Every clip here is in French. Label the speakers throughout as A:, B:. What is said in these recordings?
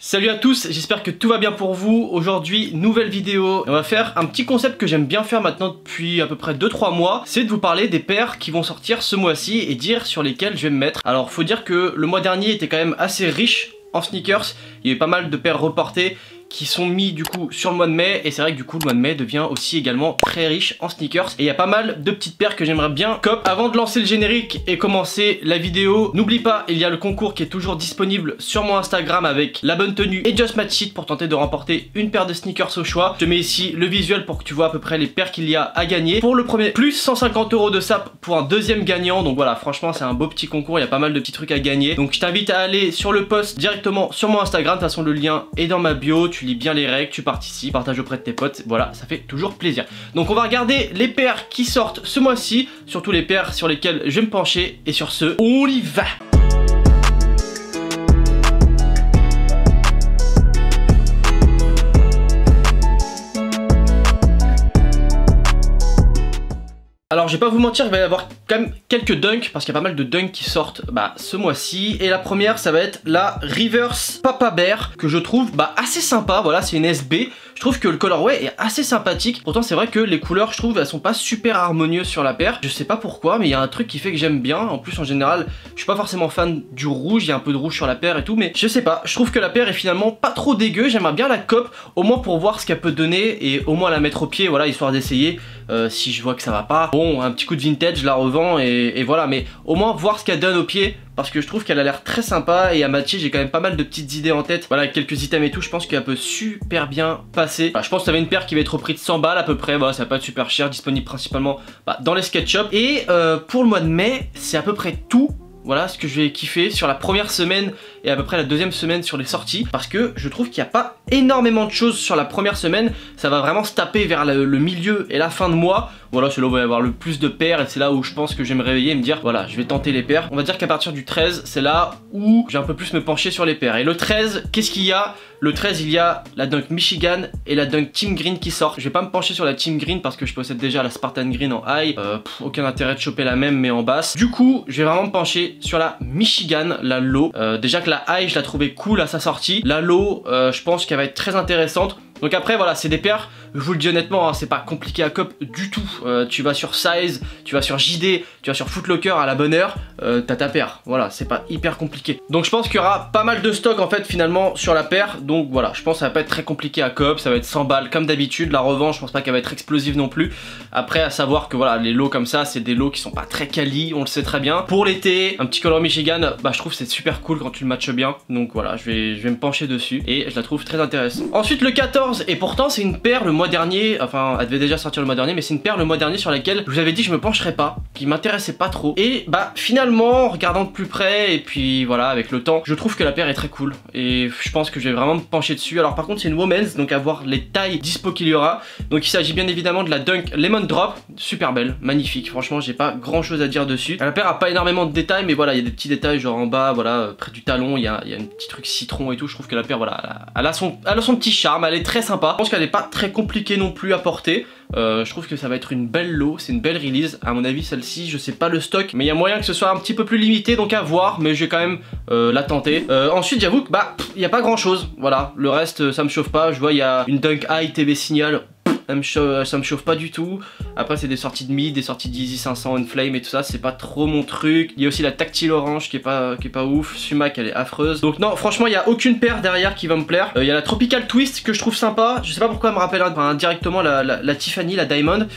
A: Salut à tous, j'espère que tout va bien pour vous. Aujourd'hui, nouvelle vidéo. On va faire un petit concept que j'aime bien faire maintenant depuis à peu près 2-3 mois. C'est de vous parler des paires qui vont sortir ce mois-ci et dire sur lesquelles je vais me mettre. Alors faut dire que le mois dernier était quand même assez riche en sneakers. Il y a eu pas mal de paires reportées qui sont mis du coup sur le mois de mai, et c'est vrai que du coup le mois de mai devient aussi également très riche en sneakers et il y a pas mal de petites paires que j'aimerais bien cop. Avant de lancer le générique et commencer la vidéo, n'oublie pas, il y a le concours qui est toujours disponible sur mon Instagram avec la bonne tenue et Just Match It pour tenter de remporter une paire de sneakers au choix. Je te mets ici le visuel pour que tu vois à peu près les paires qu'il y a à gagner. Pour le premier, plus 150 € de sap pour un deuxième gagnant, donc voilà, franchement c'est un beau petit concours, il y a pas mal de petits trucs à gagner. Donc je t'invite à aller sur le post directement sur mon Instagram, de toute façon le lien est dans ma bio, tu lis bien les règles, tu participes, partages auprès de tes potes, voilà, ça fait toujours plaisir. Donc on va regarder les paires qui sortent ce mois-ci, surtout les paires sur lesquelles je vais me pencher, et sur ce, on y va! Alors je vais pas vous mentir, il va y avoir quand même quelques dunks parce qu'il y a pas mal de dunks qui sortent ce mois-ci. Et la première ça va être la Reverse Papa Bear que je trouve assez sympa. Voilà, c'est une SB. Je trouve que le colorway est assez sympathique. Pourtant c'est vrai que les couleurs, je trouve, elles sont pas super harmonieuses sur la paire. Je sais pas pourquoi, mais il y a un truc qui fait que j'aime bien. En plus en général, je suis pas forcément fan du rouge, il y a un peu de rouge sur la paire et tout, mais je sais pas, je trouve que la paire est finalement pas trop dégueu. J'aimerais bien la cop, au moins pour voir ce qu'elle peut donner et au moins la mettre au pied, voilà, histoire d'essayer. Si je vois que ça va pas, bon, un petit coup de vintage, je la revends et voilà, mais au moins voir ce qu'elle donne au pied, parce que je trouve qu'elle a l'air très sympa et à matcher. J'ai quand même pas mal de petites idées en tête, voilà, quelques items et tout. Je pense qu'elle peut super bien passer. Voilà, je pense que ça va une paire qui va être au prix de 100 balles à peu près, voilà, ça va pas être super cher, disponible principalement dans les skate shops. Et pour le mois de mai, c'est à peu près tout. Voilà ce que je vais kiffer sur la première semaine et à peu près la deuxième semaine sur les sorties, parce que je trouve qu'il n'y a pas énormément de choses sur la première semaine. Ça va vraiment se taper vers le milieu et la fin de mois. Voilà, c'est là où il va y avoir le plus de paires et c'est là où je pense que je vais me réveiller et me dire voilà, je vais tenter les paires. On va dire qu'à partir du 13, c'est là où je vais un peu plus me pencher sur les paires. Et le 13, qu'est-ce qu'il y a? Le 13, il y a la Dunk Michigan et la Dunk Team Green qui sortent. Je vais pas me pencher sur la Team Green parce que je possède déjà la Spartan Green en high. Aucun intérêt de choper la même mais en basse. Du coup, je vais vraiment me pencher sur la Michigan, la low. Déjà que la high, je la trouvais cool à sa sortie. La low, je pense qu'elle va être très intéressante. Donc après voilà, c'est des paires, je vous le dis honnêtement, hein, c'est pas compliqué à cop du tout. Tu vas sur Size, tu vas sur JD, tu vas sur Footlocker à la bonne heure, t'as ta paire. Voilà, c'est pas hyper compliqué. Donc je pense qu'il y aura pas mal de stock en fait finalement sur la paire. Donc voilà, je pense que ça va pas être très compliqué à cop, ça va être 100 balles comme d'habitude. La revanche, je pense pas qu'elle va être explosive non plus. Après à savoir que voilà, les lots comme ça, c'est des lots qui sont pas très quali, on le sait très bien. Pour l'été, un petit color Michigan, je trouve c'est super cool quand tu le matches bien. Donc voilà, je vais me pencher dessus et je la trouve très intéressante. Ensuite le 14. Et pourtant c'est une paire le mois dernier, enfin elle devait déjà sortir le mois dernier, mais c'est une paire le mois dernier sur laquelle je vous avais dit que je me pencherais pas, qui m'intéressait pas trop. Et finalement en regardant de plus près et puis voilà avec le temps, je trouve que la paire est très cool et je pense que je vais vraiment me pencher dessus. Alors par contre c'est une women's, donc à voir les tailles dispo qu'il y aura. Donc il s'agit bien évidemment de la Dunk Lemon Drop, super belle, magnifique, franchement j'ai pas grand chose à dire dessus. La paire a pas énormément de détails, mais voilà il y a des petits détails genre en bas, voilà près du talon, il y a un petit truc citron et tout. Je trouve que la paire voilà, elle a son petit charme, elle est très sympa. Je pense qu'elle n'est pas très compliquée non plus à porter. Je trouve que ça va être une belle lot, c'est une belle release. À mon avis celle-ci, je sais pas le stock, mais il y a moyen que ce soit un petit peu plus limité, donc à voir, mais je vais quand même la tenter. Ensuite j'avoue que il n'y a pas grand chose, voilà, le reste ça me chauffe pas. Je vois il y a une Dunk High TV Signal, ça me chauffe pas du tout. Après c'est des sorties de mid, des sorties d'Easy 500 Enflame et tout ça, c'est pas trop mon truc. Il y a aussi la Tactile Orange qui est pas ouf. Sumac elle est affreuse. Donc non, franchement il y a aucune paire derrière qui va me plaire. Il y a la Tropical Twist que je trouve sympa. Je sais pas pourquoi elle me rappelle directement la Tiffany, la Diamond.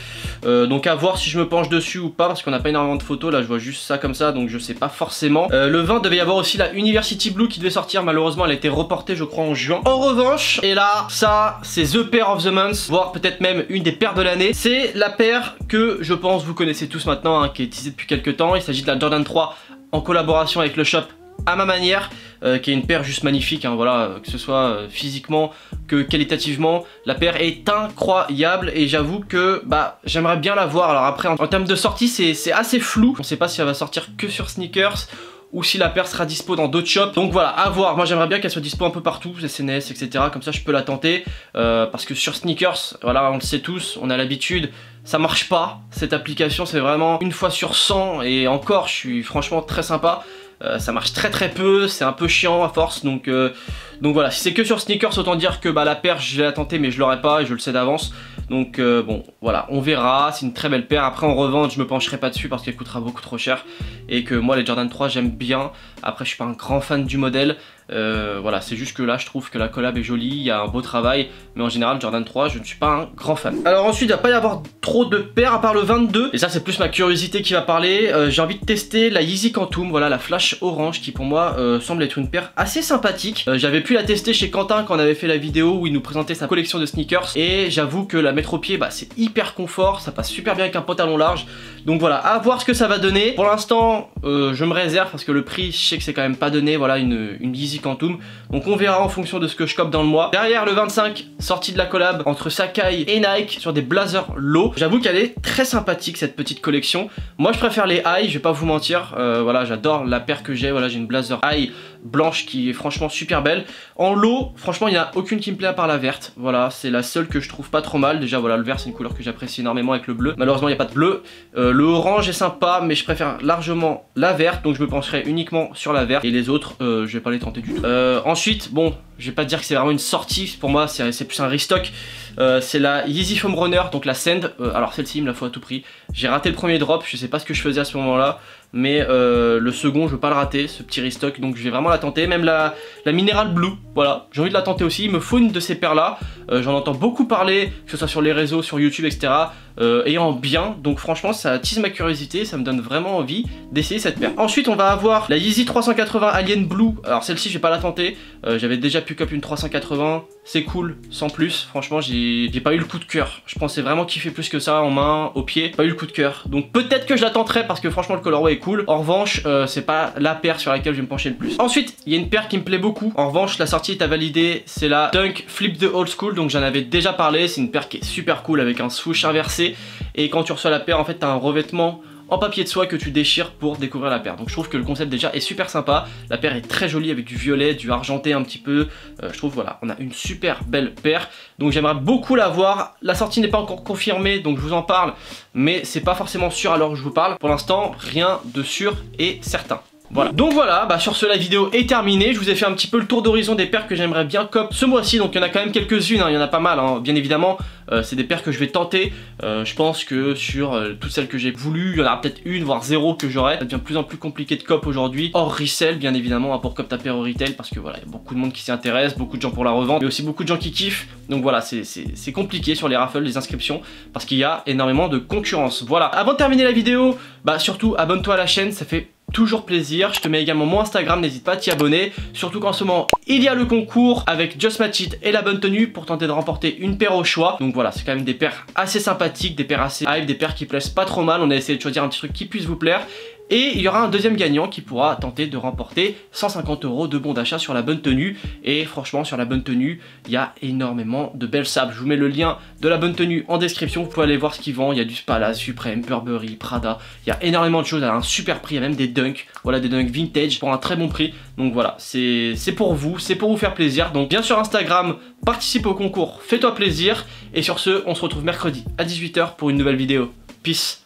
A: Donc à voir si je me penche dessus ou pas, parce qu'on n'a pas énormément de photos. Là je vois juste ça comme ça, donc je sais pas forcément. Le 20 devait y avoir aussi la University Blue qui devait sortir. Malheureusement elle a été reportée je crois en juin. En revanche, et là ça c'est The Pair of the Month, voire peut-être même une des paires de l'année. C'est la paire que je pense vous connaissez tous maintenant, hein, qui est teasée depuis quelques temps. Il s'agit de la Jordan 3 en collaboration avec le shop À Ma Manière, qui est une paire juste magnifique, hein, voilà, que ce soit physiquement que qualitativement. La paire est incroyable et j'avoue que j'aimerais bien la voir. Alors après en termes de sortie c'est assez flou. On sait pas si elle va sortir que sur Sneakers ou si la paire sera dispo dans d'autres shops. Donc voilà, à voir. Moi j'aimerais bien qu'elle soit dispo un peu partout, SNS, etc. Comme ça je peux la tenter. Parce que sur Sneakers, voilà, on le sait tous, on a l'habitude, ça marche pas. Cette application c'est vraiment une fois sur 100 et encore je suis franchement très sympa. ça marche très peu, c'est un peu chiant à force, donc voilà, si c'est que sur sneakers, autant dire que bah, la paire je vais la tenter mais je l'aurai pas et je le sais d'avance. Donc bon voilà, on verra, c'est une très belle paire. Après en revente je me pencherai pas dessus parce qu'elle coûtera beaucoup trop cher. Et que moi les Jordan 3 j'aime bien. Après je suis pas un grand fan du modèle. Voilà, c'est juste que là je trouve que la collab est jolie, il y a un beau travail. Mais en général Jordan 3 je ne suis pas un grand fan. Alors ensuite il va pas y avoir trop de paires à part le 22. Et ça c'est plus ma curiosité qui va parler. J'ai envie de tester la Yeezy Quantum, voilà la flash orange qui pour moi semble être une paire assez sympathique. J'avais pu la tester chez Quentin quand on avait fait la vidéo où il nous présentait sa collection de sneakers. Et j'avoue que la mettre au pied, bah, c'est hyper confort, ça passe super bien avec un pantalon large. Donc voilà, à voir ce que ça va donner. Pour l'instant je me réserve parce que le prix je sais que c'est quand même pas donné. Voilà une Yeezy Quantum. Donc on verra en fonction de ce que je cope dans le mois. Derrière le 25, sortie de la collab entre Sacai et Nike sur des blazers low. J'avoue qu'elle est très sympathique cette petite collection. Moi je préfère les high, je vais pas vous mentir. Voilà, j'adore la paire que j'ai. Voilà, j'ai une blazer high blanche qui est franchement super belle. En low, franchement il n'y a aucune qui me plaît à part la verte. Voilà, c'est la seule que je trouve pas trop mal. Déjà voilà, le vert c'est une couleur que j'apprécie énormément avec le bleu. Malheureusement il n'y a pas de bleu. Le orange est sympa mais je préfère largement la verte. Donc je me pencherai uniquement sur la verte. Et les autres je vais pas les tenter du tout. Ensuite bon, je vais pas dire que c'est vraiment une sortie. Pour moi c'est plus un restock. C'est la Yeezy Foam Runner, donc la Sand. Alors celle-ci il me la faut à tout prix. J'ai raté le premier drop, je sais pas ce que je faisais à ce moment là. Mais le second je veux pas le rater, ce petit restock. Donc je vais vraiment la tenter. Même la Mineral Blue, voilà, j'ai envie de la tenter aussi. Il me faut une de ces paires là. J'en entends beaucoup parler, que ce soit sur les réseaux, sur YouTube, etc. Et en bien, donc franchement ça attise ma curiosité, ça me donne vraiment envie d'essayer cette paire. Ensuite on va avoir la Yeezy 380 Alien Blue. Alors celle-ci je vais pas la tenter, j'avais déjà pu cop une 380, c'est cool, sans plus. Franchement j'ai pas eu le coup de cœur, je pensais vraiment kiffer plus que ça en main, au pied, pas eu le coup de cœur. Donc peut-être que je la tenterai parce que franchement le colorway est cool. En revanche c'est pas la paire sur laquelle je vais me pencher le plus. Ensuite il y a une paire qui me plaît beaucoup. En revanche la sortie est à valider, c'est la Dunk Flip the Old School. Donc j'en avais déjà parlé, c'est une paire qui est super cool avec un swoosh inversé. Et quand tu reçois la paire en fait t'as un revêtement en papier de soie que tu déchires pour découvrir la paire. Donc je trouve que le concept déjà est super sympa. La paire est très jolie avec du violet, du argenté un petit peu. Je trouve voilà, on a une super belle paire. Donc j'aimerais beaucoup la voir. La sortie n'est pas encore confirmée donc je vous en parle. Mais c'est pas forcément sûr à l'heure où je vous parle. Pour l'instant rien de sûr et certain. Voilà, donc voilà, bah sur ce la vidéo est terminée. Je vous ai fait un petit peu le tour d'horizon des paires que j'aimerais bien cop ce mois-ci. Donc il y en a quand même quelques-unes, hein, il y en a pas mal hein. Bien évidemment c'est des paires que je vais tenter. Je pense que sur toutes celles que j'ai voulu, il y en aura peut-être une voire zéro que j'aurai. Ça devient de plus en plus compliqué de cop aujourd'hui. Hors resell bien évidemment hein, pour cop ta paire au retail. Parce que voilà, il y a beaucoup de monde qui s'y intéresse, beaucoup de gens pour la revente, mais aussi beaucoup de gens qui kiffent. Donc voilà, c'est compliqué sur les raffles, les inscriptions, parce qu'il y a énormément de concurrence. Voilà, avant de terminer la vidéo, bah surtout abonne-toi à la chaîne, ça fait toujours plaisir. Je te mets également mon Instagram, n'hésite pas à t'y abonner. Surtout qu'en ce moment, il y a le concours avec Just Match It et la bonne tenue pour tenter de remporter une paire au choix. Donc voilà, c'est quand même des paires assez sympathiques, des paires assez hype, des paires qui plaisent pas trop mal. On a essayé de choisir un petit truc qui puisse vous plaire. Et il y aura un deuxième gagnant qui pourra tenter de remporter 150 € de bon d'achat sur la bonne tenue. Et franchement sur la bonne tenue il y a énormément de belles sapes. Je vous mets le lien de la bonne tenue en description. Vous pouvez aller voir ce qu'ils vendent. Il y a du Spala, Supreme, Burberry, Prada. Il y a énormément de choses à un super prix. Il y a même des dunks. Voilà, des dunks vintage pour un très bon prix. Donc voilà, c'est pour vous, c'est pour vous faire plaisir. Donc bien sur Instagram, participe au concours, fais-toi plaisir. Et sur ce, on se retrouve mercredi à 18 h pour une nouvelle vidéo. Peace.